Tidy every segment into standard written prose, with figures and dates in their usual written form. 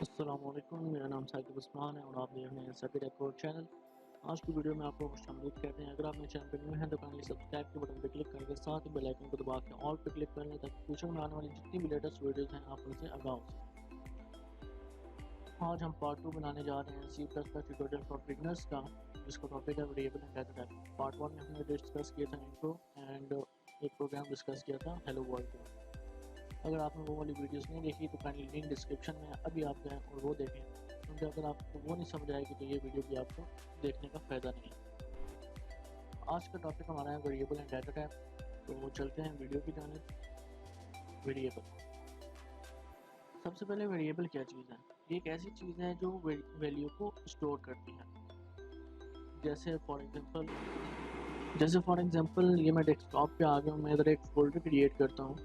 अस्सलामुअलैकुम, मेरा नाम साकिब उस्मान है और आप देख रहे हैं साकिब रिकॉर्ड चैनल। आज की वीडियो में आपको खुशामदीद कहते हैं। अगर आप मेरे चैनल पर न्यू हैं तो काइंडली सब्सक्राइब के बटन पर क्लिक करके साथ ही बेल आइकन को दबा के ऑल पर क्लिक कर लें ताकि फ्यूचर में आने वाली जितनी भी लेटेस्ट वीडियोज़ हैं आप उनसे आगाह हो सकें। आज हम पार्ट 2 बनाने जा रहे हैं C plus plus tutorial for beginners का, जिसका टॉपिक है variable and data type. Part 1 में हमने डिस्कस किया था इंट्रो एंड एक प्रोग्राम डिस्कस किया था हेलो वर्ल्ड का। अगर आपने वो वाली वीडियोस नहीं देखी तो काइंडली लिंक डिस्क्रिप्शन में अभी आप जाएँ और वो देखें, क्योंकि अगर आपको वो नहीं समझ आएगी तो ये वीडियो भी आपको देखने का फ़ायदा नहीं है। आज का टॉपिक हमारा है वेरिएबल एंड डाटा टाइप। तो चलते हैं वीडियो की जानिब। वेरिएबल, सबसे पहले वेरिएबल क्या चीज़ है? ये एक ऐसी चीज़ है जो वैल्यू को स्टोर करती है। जैसे फॉर एग्जांपल ये मैं डेस्कटॉप पे आ गया हूँ, मैं इधर एक फ़ोल्डर क्रिएट करता हूँ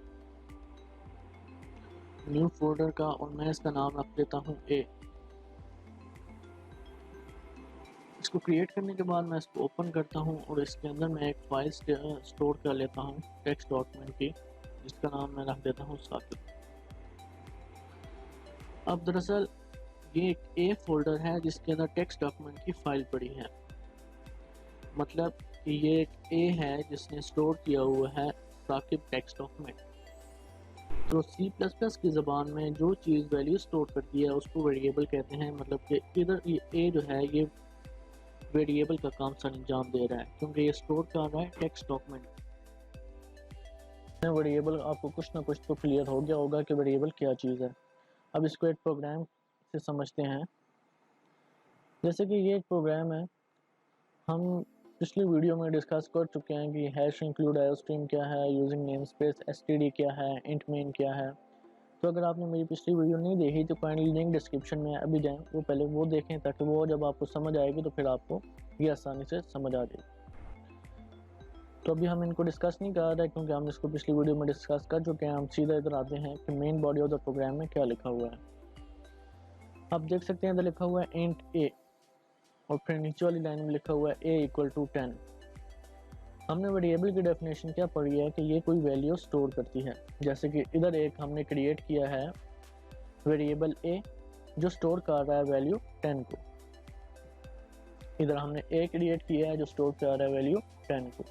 न्यू फोल्डर का, और मैं इसका नाम रख देता हूँ ए। इसको क्रिएट करने के बाद मैं इसको ओपन करता हूँ और इसके अंदर मैं एक फाइल स्टोर कर लेता हूँ टेक्स्ट डॉक्यूमेंट की, जिसका नाम मैं रख देता हूँ साकिब। अब दरअसल ये एक ए फोल्डर है जिसके अंदर टेक्स्ट डॉक्यूमेंट की फाइल पड़ी है, मतलब कि ये एक ए है जिसने स्टोर किया हुआ है साकिब टेक्स्ट डॉक्यूमेंट। तो सी प्लस प्लस की ज़बान में जो चीज़ वैल्यू स्टोर करती है उसको वेरिएबल कहते हैं। मतलब कि इधर ये ए जो है ये वेरिएबल का काम सर अंजाम दे रहा है, क्योंकि ये स्टोर कर रहा है टेक्स्ट डॉक्यूमेंट। वेरिएबल आपको कुछ ना कुछ तो क्लियर हो गया होगा कि वेरिएबल क्या चीज़ है। अब इसको एक प्रोग्राम से समझते हैं। जैसे कि ये एक प्रोग्राम है, हम पिछली वीडियो में डिस्कस कर चुके हैं कि हैश इंक्लूड आयोस्ट्रीम क्या है, यूजिंग नेम स्पेस एसटीडी क्या है, इंट मेन क्या है। तो अगर आपने मेरी पिछली वीडियो नहीं देखी तो काइंडली लिंक डिस्क्रिप्शन में अभी जाएं, वो पहले वो देखें, ताकि वो जब आपको समझ आएगी तो फिर आपको ये आसानी से समझ आ जाएगी। तो अभी हम इनको डिस्कस नहीं कर रहे क्योंकि हम इसको पिछली वीडियो में डिस्कस कर चुके हैं। हम सीधा इधर आते हैं कि main body of the program में क्या लिखा हुआ है। आप देख सकते हैं इधर लिखा हुआ है इंट ए, और फिर नीचे वाली लाइन में लिखा हुआ है ए इक्वल टू 10। हमने वेरिएबल की डेफिनेशन क्या पढ़ी है कि ये कोई वैल्यू स्टोर करती है। जैसे कि इधर एक हमने क्रिएट किया है वेरिएबल ए जो स्टोर कर रहा है वैल्यू 10 को। इधर हमने ए क्रिएट किया है जो स्टोर कर रहा है वैल्यू 10 को।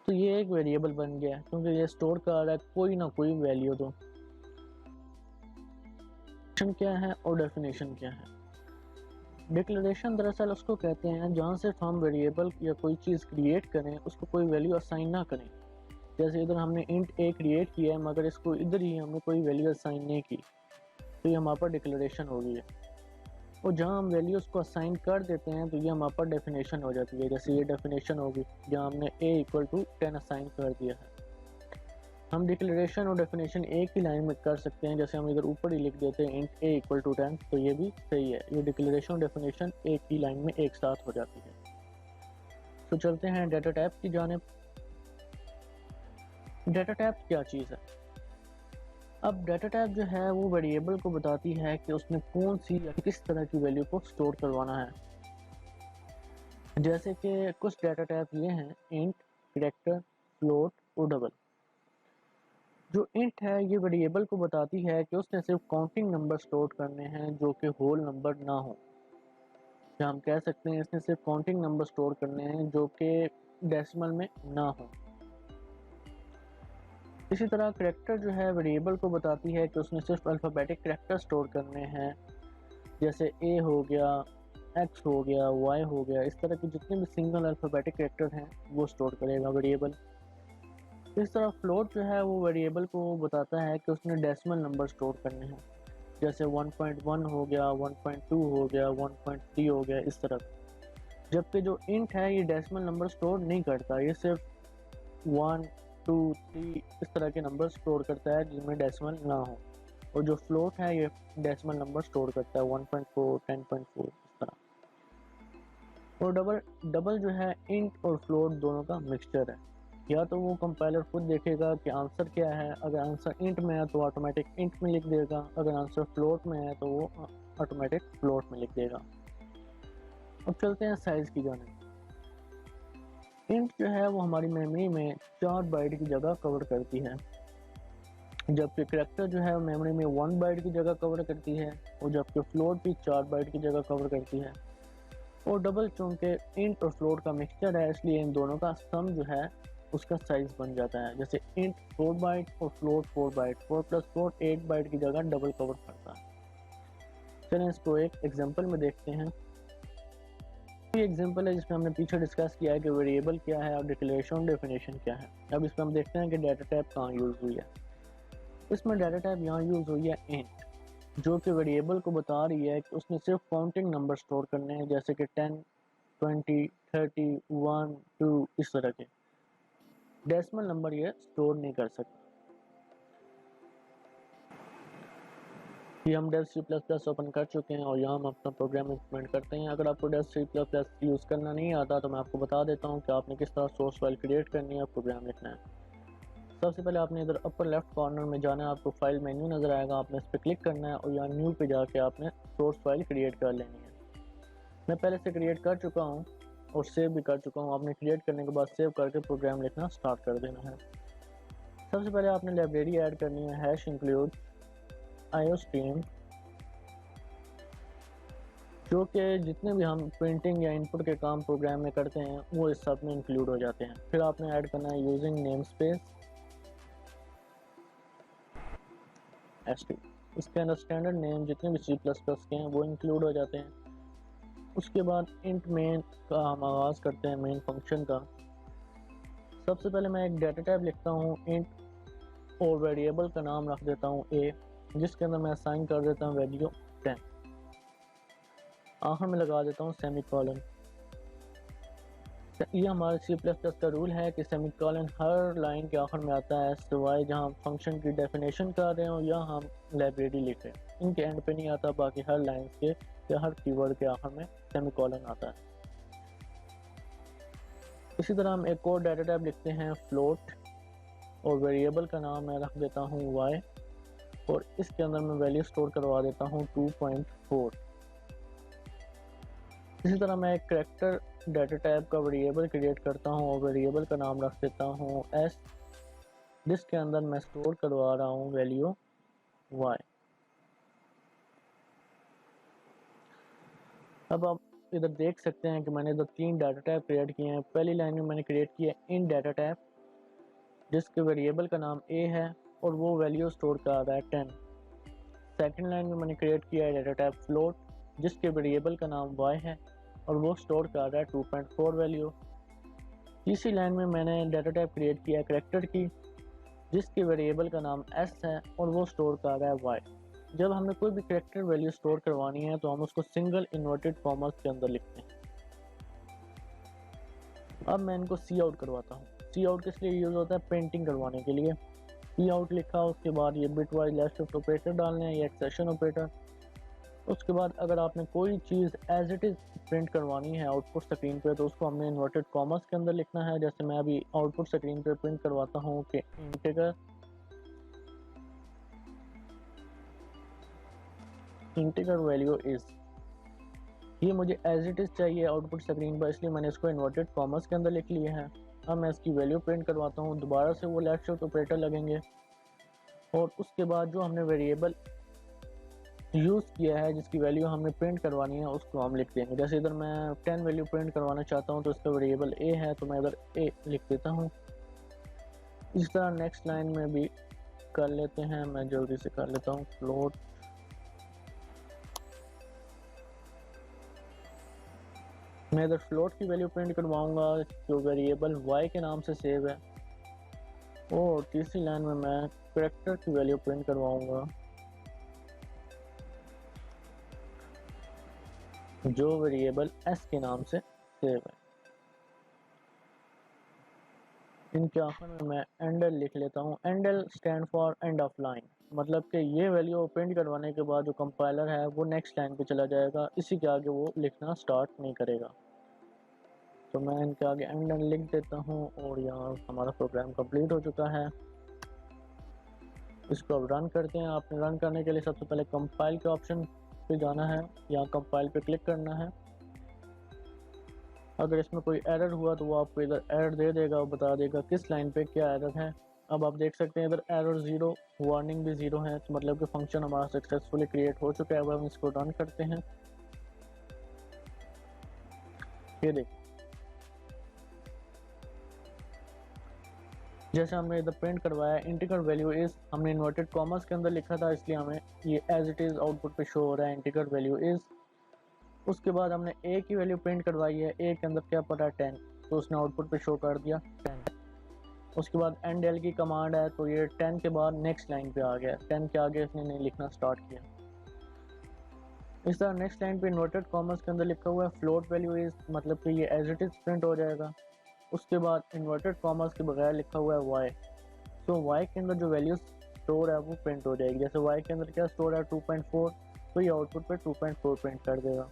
तो ये एक वेरिएबल बन गया क्योंकि ये स्टोर कर रहा है कोई ना कोई वैल्यू। तो क्या है और डेफिनेशन क्या है? डिक्लेरेशन दरअसल उसको कहते हैं जहाँ सिर्फ हम वेरिएबल या कोई चीज़ क्रिएट करें, उसको कोई वैल्यू असाइन ना करें। जैसे इधर हमने इंट ए क्रिएट किया है मगर इसको इधर ही हमने कोई वैल्यू असाइन नहीं की, तो ये हमारे पर डिक्लेरेशन हो गई है। और जहाँ हम वैल्यू उसको असाइन कर देते हैं तो ये हमारे पर डेफिनेशन हो जाती है। जैसे ये डेफिनेशन होगी जहाँ हमने ए इक्वल टू 10 असाइन कर दिया है। हम डिक्लेरेशन और डेफिनेशन एक ही लाइन में कर सकते हैं। जैसे हम इधर ऊपर ही लिख देते हैं इंट ए इक्वल टू 10, तो ये भी सही है। ये डिक्लेरेशन और डेफिनेशन एक ही लाइन में एक साथ हो जाती है। तो चलते हैं डाटा टाइप की जानिब। डाटा टाइप क्या चीज़ है? अब डाटा टाइप जो है वो वेरिएबल को बताती है कि उसमें कौन सी या किस तरह की वैल्यू को स्टोर करवाना है। जैसे कि कुछ डाटा टाइप ये हैं इंट, कैरेक्टर, फ्लोट और डबल। जो इंट है ये वेरिएबल को बताती है कि उसने सिर्फ काउंटिंग नंबर स्टोर करने हैं जो कि होल नंबर ना हो, या हम कह सकते हैं इसने सिर्फ काउंटिंग नंबर स्टोर करने हैं जो कि डेसिमल में ना हो। इसी तरह कैरेक्टर जो है वेरिएबल को बताती है कि उसने सिर्फ अल्फ़ाबेटिक कैरेक्टर स्टोर करने हैं, जैसे ए हो गया, एक्स हो गया, वाई हो गया। इस तरह के जितने भी सिंगल अल्फ़ाबेटिक कैरेक्टर हैं वो स्टोर करेगा वेरिएबल। इस तरह फ्लोट जो है वो वेरिएबल को बताता है कि उसने डेसिमल नंबर स्टोर करने हैं, जैसे 1.1 हो गया, 1.2 हो गया, 1.3 हो गया, इस तरह। जबकि जो इंट है ये डेसिमल नंबर स्टोर नहीं करता, ये सिर्फ 1, 2, 3 इस तरह के नंबर स्टोर करता है जिनमें डेसिमल ना हो। और जो फ्लोट है ये डेसिमल नंबर स्टोर करता है 1.4, 10.4 इस तरह। और डबल डबल जो है इंट और फ्लोट दोनों का मिक्सचर है। या तो वो कंपाइलर खुद देखेगा कि आंसर क्या है, अगर आंसर इंट में है तो ऑटोमेटिक इंट में लिख देगा, अगर आंसर फ्लोट में है तो वो ऑटोमेटिक फ्लोट में लिख देगा। अब चलते हैं साइज़ की जानिब। इंट जो है वो हमारी मेमोरी में 4 बाइट की जगह कवर करती है। जबकि करैक्टर जो है मेमोरी में 1 बाइट की जगह कवर करती है और जबकि फ्लोट भी 4 बाइट की जगह कवर करती है। और डबल चूँकि इंट और फ्लोट का मिक्सचर है, इसलिए इन दोनों का सम जो है उसका साइज़ बन जाता है। जैसे इंट 4 बाइट और फ्लोट 4 बाइट, 4 प्लस 4 8 बाइट की जगह डबल कवर करता है। चलें इसको एक एग्जांपल में देखते हैं। ये एग्जांपल है जिसमें हमने पीछे डिस्कस किया है कि वेरिएबल क्या है और डिक्लेरेशन डेफिनेशन क्या है। अब इसमें हम देखते हैं कि डाटा टाइप कहाँ यूज़ हुई है। इसमें डाटा टाइप यहाँ यूज़ हुई है इंट, जो कि वेरिएबल को बता रही है कि उसने सिर्फ काउंटिंग नंबर स्टोर करने हैं, जैसे कि 10, 20, 30, 1, 2 इस तरह के। डेसिमल नंबर ये स्टोर नहीं कर सकता। ये हम डेव C++ ओपन कर चुके हैं और यहाँ हम अपना प्रोग्राम इंप्लीमेंट करते हैं। अगर आपको डेव C++ यूज़ करना नहीं आता तो मैं आपको बता देता हूँ कि आपने किस तरह सोर्स फाइल क्रिएट करनी है और प्रोग्राम लिखना है। सबसे पहले आपने इधर अपर लेफ्ट कॉर्नर में जाना है, आपको फाइल मेन्यू नज़र आएगा, आपने इस पर क्लिक करना है और यहाँ न्यू पे जाके आपने सोर्स फाइल क्रिएट कर लेनी है। मैं पहले से क्रिएट कर चुका हूँ और सेव भी कर चुका हूँ। आपने क्रिएट करने के बाद सेव करके प्रोग्राम लिखना स्टार्ट कर देना है। सबसे पहले आपने लाइब्रेरी ऐड करनी है हैश इंक्लूड iostream, जो कि जितने भी हम प्रिंटिंग या इनपुट के काम प्रोग्राम में करते हैं वो इस सब में इंक्लूड हो जाते हैं। फिर आपने ऐड करना है यूजिंग नेम स्पेस इसके अंदर स्टैंडर्ड नेम जितने भी C++ के हैं वो इंक्लूड हो जाते हैं। उसके बाद इंट मेन का हम आगाज़ करते हैं, मेन फंक्शन का। सबसे पहले मैं एक डाटा टाइप लिखता हूँ इंट और वेरिएबल का नाम रख देता हूँ a, जिसके अंदर मैं असाइन कर देता हूँ वैल्यू 10। आखिर में लगा देता हूँ सेमीकोलन। ये हमारे C++ का रूल है कि सेमीकोलन हर लाइन के आखिर में आता है, सिवाय जहाँ फंक्शन की डेफिनेशन कर रहे हो या हम लाइब्रेरी लिख रहे हैं, इनके एंड पे नहीं आता। बाकी हर लाइन के या हर कीवर्ड के आखिर में सेमीकोलन आता है। इसी तरह हम एक और डाटा टाइप लिखते हैं फ्लोट और वेरिएबल का नाम मैं रख देता हूँ y और इसके अंदर मैं वैल्यू स्टोर करवा देता हूँ 2.4। इसी तरह मैं एक करैक्टर डाटा टाइप का वेरिएबल क्रिएट करता हूँ और वेरिएबल का नाम रख देता हूँ s, जिसके अंदर मैं स्टोर करवा रहा हूँ वैल्यू y। अब आप इधर देख सकते हैं कि मैंने इधर 3 डाटा टाइप क्रिएट किए हैं। पहली लाइन में मैंने क्रिएट किया इन डाटा टाइप, जिसके वेरिएबल का नाम a है और वो वैल्यू स्टोर कर रहा है 10। सेकंड लाइन में मैंने क्रिएट किया है डाटा टाइप फ्लोट, जिसके वेरिएबल का नाम y है और वो स्टोर कर रहा है 2.4 वैल्यू। तीसरी लाइन में मैंने डाटा टाइप क्रिएट किया है करैक्टर की, जिसके वेरिएबल का नाम s है और वो स्टोर कर रहा है y। जब हमें कोई भी करैक्टर वैल्यू स्टोर करवानी है तो हम उसको सिंगल इन्वर्टेड कॉमास के अंदर लिखते हैं। अब मैं इनको सी आउट करवाता हूँ। सी आउट किस लिए यूज़ होता है? प्रिंटिंग करवाने के लिए। सी आउट लिखा, उसके बाद ये bit wise left shift operator डालने हैं, ये एक्सेशन ऑपरेटर। उसके बाद अगर आपने कोई चीज़ एज इट इज़ प्रिंट करवानी है आउटपुट स्क्रीन पे तो उसको हमने इन्वर्टेड कॉमर्स के अंदर लिखना है। जैसे मैं अभी आउटपुट स्क्रीन पे प्रिंट करवाता हूँ कि इंटीगर वैल्यू इज़, ये मुझे एज इट इज़ चाहिए आउटपुट स्क्रीन पर, इसलिए मैंने इसको इन्वर्टेड कॉमर्स के अंदर लिख लिया है। अब मैं इसकी वैल्यू प्रिंट करवाता हूँ, दोबारा से वो लेफ्ट शिफ्ट ऑपरेटर लगेंगे और उसके बाद जो हमने वेरिएबल यूज़ किया है जिसकी वैल्यू हमने प्रिंट करवानी है उसको हम लिख देंगे। जैसे इधर मैं 10 वैल्यू प्रिंट करवाना चाहता हूँ तो इसका वेरिएबल a है तो मैं इधर a लिख देता हूँ। इस तरह नेक्स्ट लाइन में भी कर लेते हैं, मैं जल्दी से कर लेता हूँ फ्लोट। मैं इधर फ्लोट की वैल्यू प्रिंट करवाऊँगा जो वेरिएबल y के नाम से सेव है। और तीसरी लाइन में मैं करैक्टर की वैल्यू प्रिंट करवाऊँगा जो वेरिएबल s के नाम से सेव है। इनके आखिर में मैं एंडल लिख लेता हूँ। Endl stand for end of line, मतलब कि ये वैल्यू प्रिंट करवाने के बाद जो कंपाइलर है वो नेक्स्ट लाइन पे चला जाएगा, इसी के आगे वो लिखना स्टार्ट नहीं करेगा। तो मैं इनके आगे एंडल लिख देता हूँ और यहाँ हमारा प्रोग्राम कंप्लीट हो चुका है। इसको अब रन करते हैं। आपने रन करने के लिए सबसे पहले कंपाइल के ऑप्शन पे जाना है, यहाँ कंपाइल पे क्लिक करना है। अगर इसमें कोई एरर हुआ तो वो आपको इधर एरर दे देगा और बता देगा किस लाइन पे क्या एरर है। अब आप देख सकते हैं इधर एरर 0, वार्निंग भी 0 है, तो मतलब कि फंक्शन हमारा सक्सेसफुली क्रिएट हो चुका है। अब हम इसको रन करते हैं। ये देखिए जैसे हमने इधर प्रिंट करवाया इंटीजर वैल्यू इज, हमने इन्वर्टेड कॉमर्स के अंदर लिखा था इसलिए हमें ये एज इट इज़ आउटपुट पे शो हो रहा है इंटीजर वैल्यू इज। उसके बाद हमने ए की वैल्यू प्रिंट करवाई है, ए के अंदर क्या पड़ा है 10, तो उसने आउटपुट पे शो कर दिया 10। उसके बाद एंड एल की कमांड है, तो ये 10 के बाद नेक्स्ट लाइन पे आ गया, 10 के आगे इसने नहीं लिखना स्टार्ट किया। इस तरह नेक्स्ट लाइन पे इन्वर्टेड कॉमर्स के अंदर लिखा हुआ है फ्लोट वैल्यू इज, मतलब कि ये एज इट इज प्रिंट हो जाएगा। उसके बाद इन्वर्टेड कॉमर्स के बगैर लिखा हुआ है वाई, तो वाई के अंदर जो वैल्यू स्टोर है वो प्रिंट हो जाएगी। जैसे वाई के अंदर क्या स्टोर है 2.4, तो ये आउटपुट पे 2.4 प्रिंट कर देगा।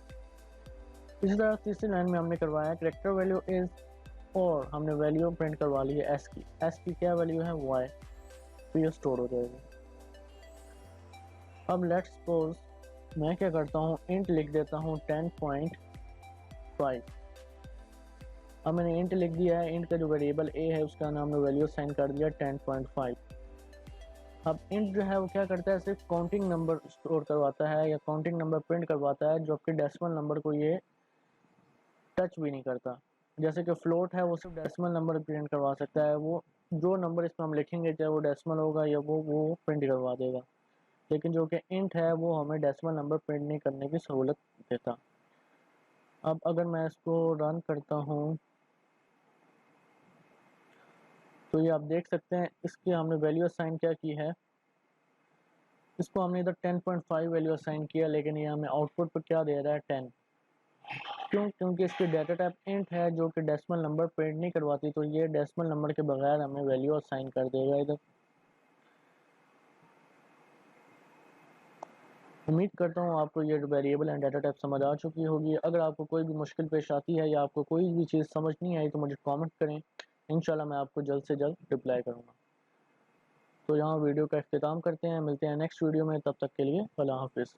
इसी तरह तीसरी लाइन में हमने करवाया करेक्टर वैल्यू इज, और हमने वैल्यू प्रिंट करवा ली है एस की, एस की क्या वैल्यू है वाई, तो ये स्टोर हो जाएगी। अब लेट्स सपोज मैं क्या करता हूँ इंट लिख देता हूँ 10.5। अब मैंने इंट लिख दिया है, इंट का जो वेरिएबल ए है उसका नाम हमने वैल्यू साइन कर दिया 10.5। अब इंट जो है वो क्या करता है, सिर्फ काउंटिंग नंबर स्टोर करवाता है या काउंटिंग नंबर प्रिंट करवाता है, जो आपके डेसिमल नंबर को ये टच भी नहीं करता। जैसे कि फ्लोट है वो सिर्फ डेसिमल नंबर प्रिंट करवा सकता है, वो जो नंबर इसमें हम लिखेंगे चाहे वो डेसिमल होगा या वो प्रिंट करवा देगा। लेकिन जो कि इंट है वो हमें डेसिमल नंबर प्रिंट नहीं करने की सहूलत देता। अब अगर मैं इसको रन करता हूँ तो ये आप देख सकते हैं इसकी हमने वैल्यू असाइन क्या की है, इसको हमने इधर 10.5 वैल्यू असाइन किया, लेकिन ये हमें आउटपुट पर क्या दे रहा है 10। क्यों? क्योंकि इसकी डाटा टाइप इंट है जो कि डेसिमल नंबर प्रिंट नहीं करवाती, तो ये डेसिमल नंबर के बगैर हमें वैल्यू असाइन कर देगा इधर। उम्मीद करता हूँ आपको ये वेरिएबल एंड डाटा टाइप समझ आ चुकी होगी। अगर आपको कोई भी मुश्किल पेश आती है या आपको कोई भी चीज़ समझ नहीं आई तो मुझे कमेंट करें, इंशाल्लाह मैं आपको जल्द से जल्द रिप्लाई करूँगा। तो यहाँ वीडियो का इख्तिताम करते हैं, मिलते हैं नेक्स्ट वीडियो में, तब तक के लिए अल्लाह हाफिज़।